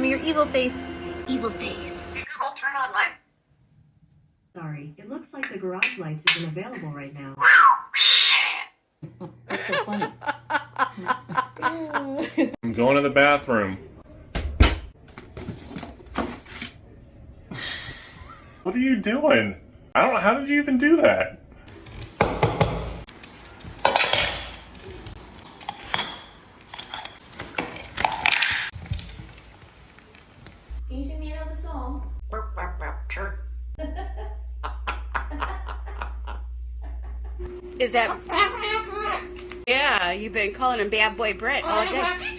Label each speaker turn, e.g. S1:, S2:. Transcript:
S1: Your evil face. Evil face.
S2: I'll turn on light.
S3: Sorry, it looks like the garage lights isn't available right now.
S4: That's so funny.
S5: I'm going to the bathroom. What are you doing? I don't know. How did you even do that?
S1: Can you sing me another song?
S2: Sure.
S6: Is that... Yeah, you've been calling him Bad Boy Brett all day.